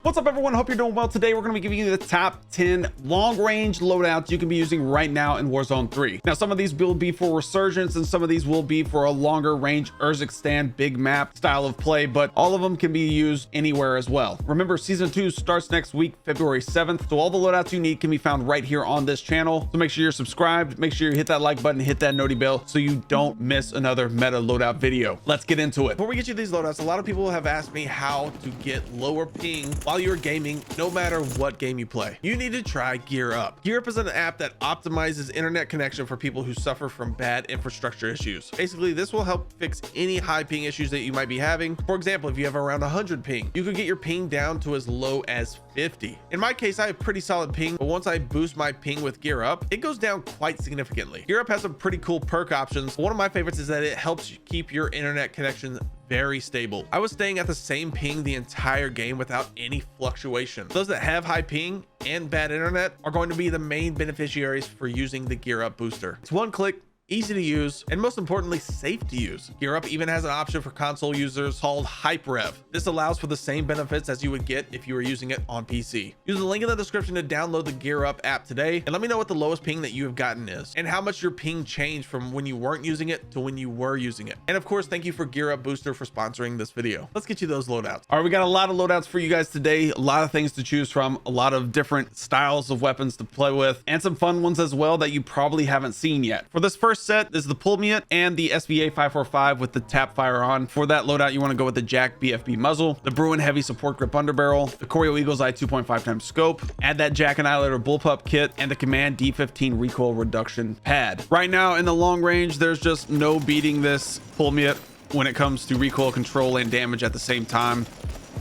What's up, everyone? Hope you're doing well. Today we're going to be giving you the top 10 long-range loadouts you can be using right now in Warzone 3. Now, some of these will be for Resurgence and some of these will be for a longer range Urzikstan big map style of play, but all of them can be used anywhere as well. Remember, season 2 starts next week, February 7th, so all the loadouts you need can be found right here on this channel. So make sure you're subscribed, make sure you hit that like button, hit that noti bell so you don't miss another meta loadout video. Let's get into it. Before we get you these loadouts, a lot of people have asked me how to get lower ping while you're gaming, no matter what game you play. You need to try Gear Up. Gear Up is an app that optimizes internet connection for people who suffer from bad infrastructure issues. Basically, this will help fix any high ping issues that you might be having. For example, if you have around 100 ping, you could get your ping down to as low as 50. In my case, I have pretty solid ping, but once I boost my ping with Gear Up, it goes down quite significantly. Gear Up has some pretty cool perk options. One of my favorites is that it helps you keep your internet connection very stable. I was staying at the same ping the entire game without any fluctuation. Those that have high ping and bad internet are going to be the main beneficiaries for using the Gear Up booster. It's one click, easy to use, and most importantly, safe to use. Gear Up even has an option for console users called Hype Rev. This allows for the same benefits as you would get if you were using it on PC. Use the link in the description to download the Gear Up app today, and let me know what the lowest ping that you have gotten is, and how much your ping changed from when you weren't using it to when you were using it. And of course, thank you for Gear Up Booster for sponsoring this video. Let's get you those loadouts. All right, we got a lot of loadouts for you guys today, a lot of things to choose from, a lot of different styles of weapons to play with, and some fun ones as well that you probably haven't seen yet. For this first set, this is the Pull Me It and the SVA 545 with the tap fire on. For that loadout, you want to go with the Jack BFB muzzle, the Bruen heavy support grip underbarrel, the Choreo Eagle's Eye 2.5 times scope, add that Jack Annihilator bullpup kit, and the Command D15 recoil reduction pad. Right now in the long range, there's just no beating this Pull Me It when it comes to recoil control and damage at the same time.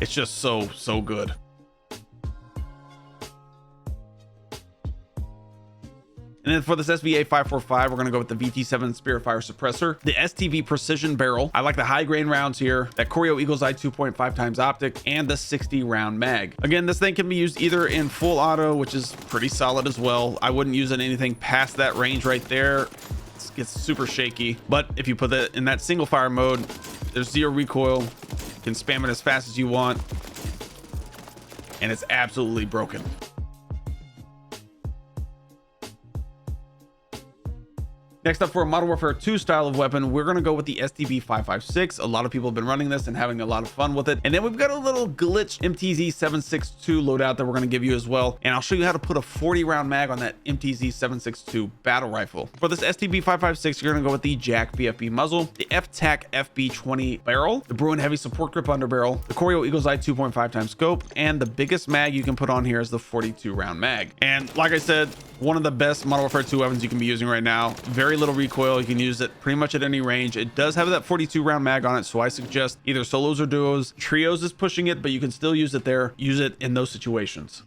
It's just so good. And then for this SVA 545, we're going to go with the VT7 Spirit Fire Suppressor, the STV Precision Barrel. I like the high grain rounds here, that Choreo Eagle's Eye 2.5 times optic, and the 60 round mag. Again, this thing can be used either in full auto, which is pretty solid as well. I wouldn't use it anything past that range right there. It gets super shaky. But if you put it in that single fire mode, there's zero recoil. You can spam it as fast as you want. And it's absolutely broken. Next up, for a Modern Warfare 2 style of weapon, we're going to go with the STB 556. A lot of people have been running this and having a lot of fun with it. And then we've got a little glitch MTZ 762 loadout that we're going to give you as well. And I'll show you how to put a 40 round mag on that MTZ 762 battle rifle. For this STB 556, you're going to go with the Jack BFB muzzle, the FTAC FB20 barrel, the Bruen heavy support grip underbarrel, the Choreo Eagle's Eye 2.5 times scope, and the biggest mag you can put on here is the 42 round mag. And like I said, one of the best Modern Warfare 2 weapons you can be using right now. Very little recoil. You can use it pretty much at any range. It does have that 42 round mag on it, so I suggest either solos or duos. Trios is pushing it, but you can still use it there. Use it in those situations.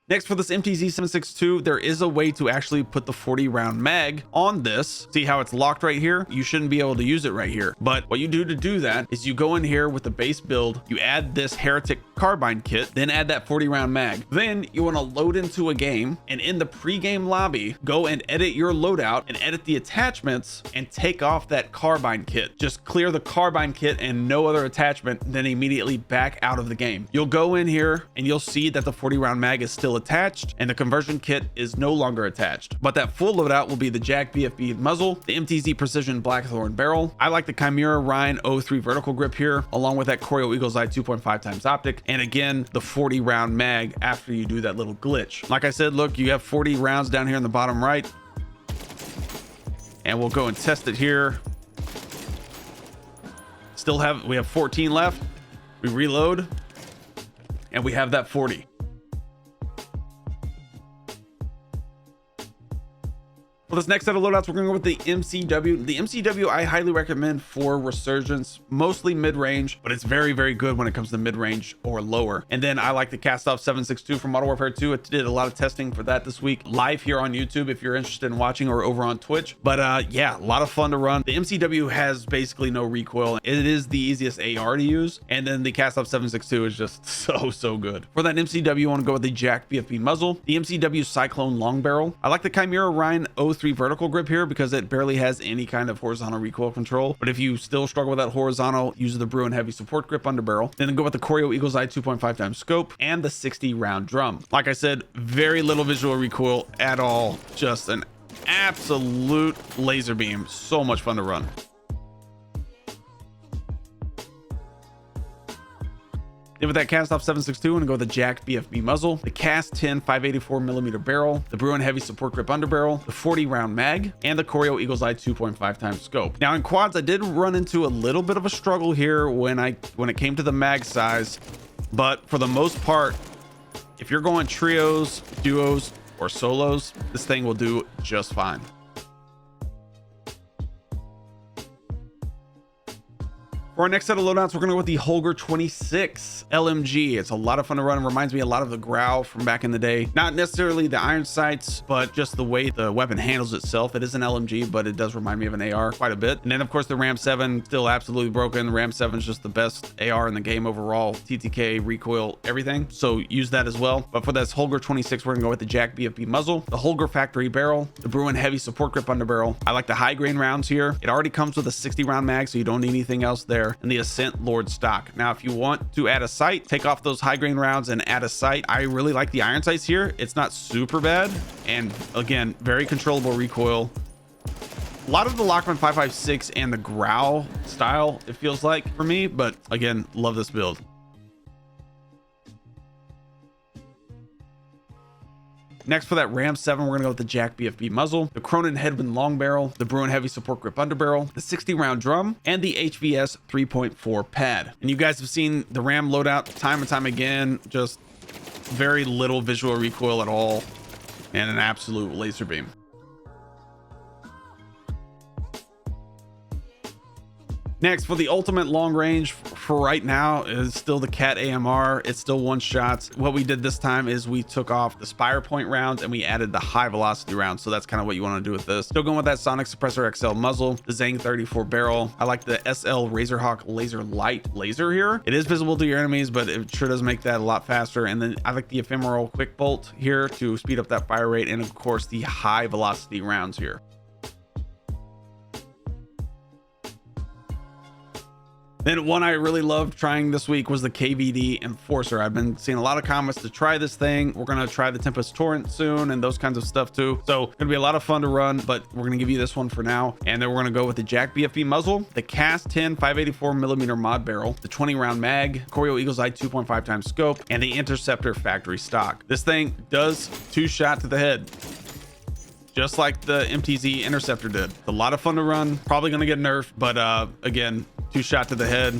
Next, for this MTZ 762, there is a way to actually put the 40 round mag on this. See how it's locked right here? You shouldn't be able to use it right here. But what you do to do that is you go in here with the base build, you add this Heretic carbine kit, then add that 40 round mag. Then you want to load into a game, and in the pre-game lobby, go and edit your loadout and edit the attachments and take off that carbine kit. Just clear the carbine kit and no other attachment, then immediately back out of the game. You'll go in here and you'll see that the 40 round mag is still attached and the conversion kit is no longer attached, but that full loadout will be the Jack BFB muzzle, the MTZ Precision Blackthorn barrel. I like the Chimera Ryan 03 vertical grip here, along with that Choreo Eagle's Eye 2.5 times optic, and again the 40 round mag after you do that little glitch. Like I said, look, you have 40 rounds down here in the bottom right, and we'll go and test it here. We have 14 left. We reload and we have that 40. For this next set of loadouts, we're going to go with the MCW. The MCW I highly recommend for Resurgence, mostly mid-range, but it's very good when it comes to mid-range or lower. And then I like the Cast-Off 762 from Modern Warfare 2. It did a lot of testing for that this week, live here on YouTube if you're interested in watching, or over on Twitch. But yeah, a lot of fun to run. The MCW has basically no recoil. It is the easiest AR to use. And then the Cast-Off 762 is just so good. For that MCW, you want to go with the Jack BFB muzzle, the MCW Cyclone long barrel. I like the Chimera Ryan 03 factory vertical grip here because it barely has any kind of horizontal recoil control. But if you still struggle with that horizontal, use the Bruen heavy support grip underbarrel. Then go with the Corio Eagle's Eye 2.5 times scope and the 60 round drum. Like I said, very little visual recoil at all. Just an absolute laser beam. So much fun to run. Then with that cast off 7.62, I'm gonna go with the jacked BFB muzzle, the cast 10 584mm barrel, the Bruen heavy support grip underbarrel, the 40 round mag, and the Corio Eagle's Eye 2.5 times scope. Now in quads, I did run into a little bit of a struggle here when it came to the mag size, but for the most part, if you're going trios, duos, or solos, this thing will do just fine. For our next set of loadouts, we're going to go with the Holger 26 LMG. It's a lot of fun to run. It reminds me a lot of the Grau from back in the day. Not necessarily the iron sights, but just the way the weapon handles itself. It is an LMG, but it does remind me of an AR quite a bit. And then of course the Ram 7, still absolutely broken. The Ram 7 is just the best AR in the game overall. TTK, recoil, everything. So use that as well. But for this Holger 26, we're going to go with the Jack BFB muzzle, the Holger factory barrel, the Bruen heavy support grip underbarrel. I like the high grain rounds here. It already comes with a 60 round mag, so you don't need anything else there. And the Ascent Lord stock. Now if you want to add a sight, take off those high grain rounds and add a sight. I really like the iron sights here. It's not super bad, and again, very controllable recoil. A lot of the Lockman 5.56 and the Grau style, it feels like for me, but again, love this build. Next, for that Ram 7, we're gonna go with the Jack BFB muzzle, the Cronin Headwind long barrel, the Bruen heavy support grip underbarrel, the 60 round drum, and the HVS 3.4 pad. And you guys have seen the Ram loadout time and time again, just very little visual recoil at all, and an absolute laser beam. Next, for the ultimate long range for right now is still the Cat AMR. It's still one shots. What we did this time is we took off the Spire Point rounds and we added the high velocity rounds. So that's kind of what you want to do with this. Still going with that Sonic Suppressor XL muzzle, the Zang 34 barrel. I like the SL Razorhawk Laser Light laser here. It is visible to your enemies, but it sure does make that a lot faster. And then I like the Ephemeral Quick Bolt here to speed up that fire rate. And of course, the high velocity rounds here. Then one I really loved trying this week was the KVD Enforcer. I've been seeing a lot of comments to try this thing. We're going to try the Tempest Torrent soon and those kinds of stuff too. So going to be a lot of fun to run, but we're going to give you this one for now. And then we're going to go with the Jack BFB muzzle, the Cast 10 584mm mod barrel, the 20 round mag, Corio Eagle's Eye 2.5 times scope, and the Interceptor factory stock. This thing does 2 shot to the head, just like the MTZ Interceptor did. A lot of fun to run, probably going to get nerfed, but again, 2 shot to the head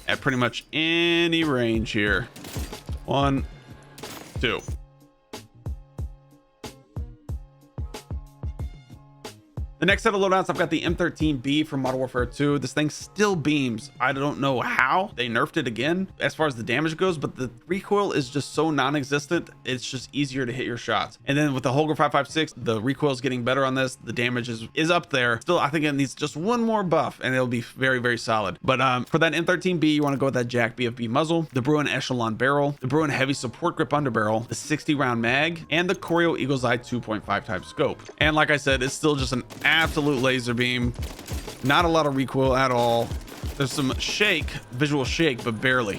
at pretty much any range here. 1, 2. The next set of loadouts, I've got the M13B from Modern Warfare 2. This thing still beams. I don't know how they nerfed it again as far as the damage goes, but the recoil is just so non-existent. It's just easier to hit your shots. And then with the Holger 5.56, the recoil is getting better on this. The damage is up there. Still, I think it needs just one more buff and it'll be very, very solid. But for that M13B, you want to go with that Jack BFB muzzle, the Bruen Echelon barrel, the Bruen heavy support grip underbarrel, the 60 round mag, and the Corio Eagle's Eye 2.5 times scope. And like I said, it's still just an absolute laser beam. Not a lot of recoil at all. There's some shake, visual shake, but barely.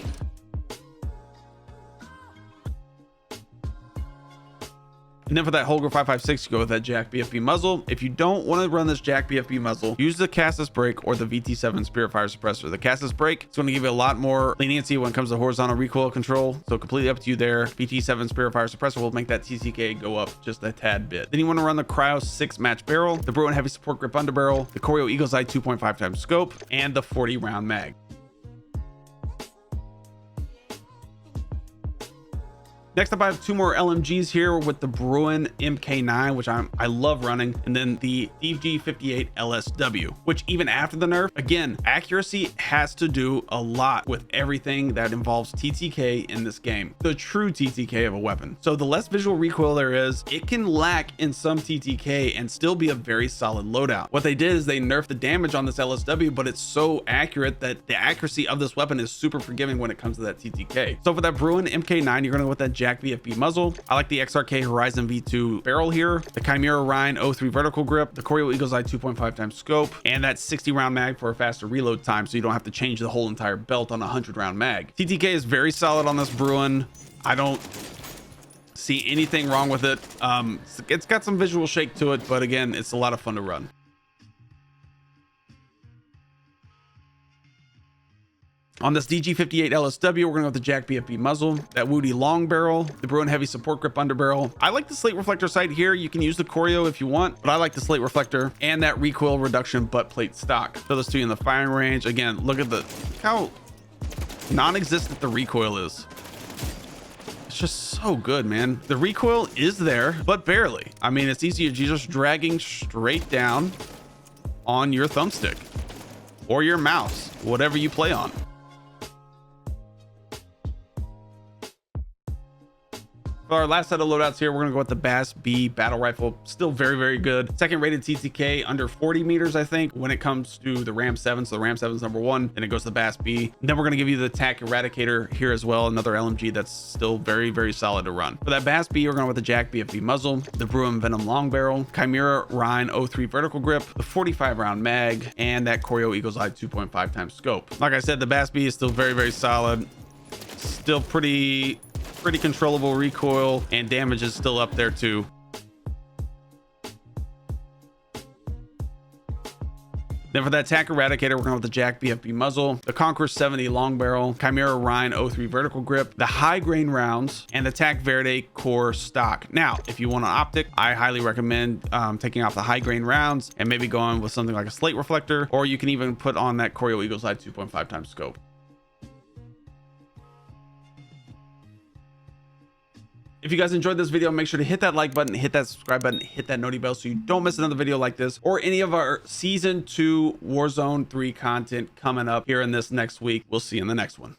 And then for that Holger 5.56, you go with that Jack BFB muzzle. If you don't want to run this Jack BFB muzzle, use the Cassis brake or the VT7 Spirit Fire Suppressor. The Cassis brake is going to give you a lot more leniency when it comes to horizontal recoil control, so completely up to you there. VT7 Spirit Fire Suppressor will make that TCK go up just a tad bit. Then you want to run the Cryo 6 match barrel, the Bruen heavy support grip underbarrel, the Corio Eagle's Eye 2.5 times scope, and the 40 round mag. Next up, I have 2 more LMGs here with the Bruen MK9, which I love running, and then the DG58 LSW, which even after the nerf, again, accuracy has to do a lot with everything that involves TTK in this game, the true TTK of a weapon. So the less visual recoil there is, it can lack in some TTK and still be a very solid loadout. What they did is they nerfed the damage on this LSW, but it's so accurate that the accuracy of this weapon is super forgiving when it comes to that TTK. So for that Bruen MK9, you're gonna go with that Jack BFB muzzle. I like the XRK Horizon V2 barrel here, the Chimera Rhine 03 vertical grip, the Corio Eagle's Eye 2.5 times scope, and that 60 round mag for a faster reload time, so you don't have to change the whole entire belt on a 100 round mag. TTK is very solid on this Bruen. I don't see anything wrong with it. It's got some visual shake to it, but again, it's a lot of fun to run. On this DG58 LSW, we're going to go with the Jack BFB muzzle, that Woody long barrel, the Bruen heavy support grip underbarrel. I like the slate reflector sight here. You can use the Corio if you want, but I like the slate reflector and that recoil reduction butt plate stock. So those two in the firing range. Again, look how non-existent the recoil is. It's just so good, man. The recoil is there, but barely. I mean, it's easy. You're just dragging straight down on your thumbstick or your mouse, whatever you play on. For our last set of loadouts here, we're gonna go with the Bass B battle rifle. Still very, very good. Second rated TTK, under 40 meters, I think, when it comes to the Ram 7. So the Ram 7 is number 1, then it goes to the Bass B. And then we're gonna give you the TAC Eradicator here as well, another LMG that's still very, very solid to run. For that Bass B, we're going with the Jack BFB muzzle, the Bruen Venom long barrel, Chimera Rhine 03 vertical grip, the 45 round mag, and that Corio Eagle's Eye 2.5 times scope. Like I said, the Bass B is still very, very solid. Still pretty controllable recoil, and damage is still up there too. Then for that TAC Eradicator, we're going with the Jack BFB muzzle, the Conqueror 70 long barrel, Chimera Rhine 03 vertical grip, the high grain rounds, and the TAC Verde core stock. Now, if you want an optic, I highly recommend taking off the high grain rounds and maybe going with something like a slate reflector, or you can even put on that Corio Eagle's Eye 2.5 times scope. If you guys enjoyed this video, make sure to hit that like button, hit that subscribe button, hit that noti bell so you don't miss another video like this or any of our season 2 Warzone 3 content coming up here in this next week. We'll see you in the next one.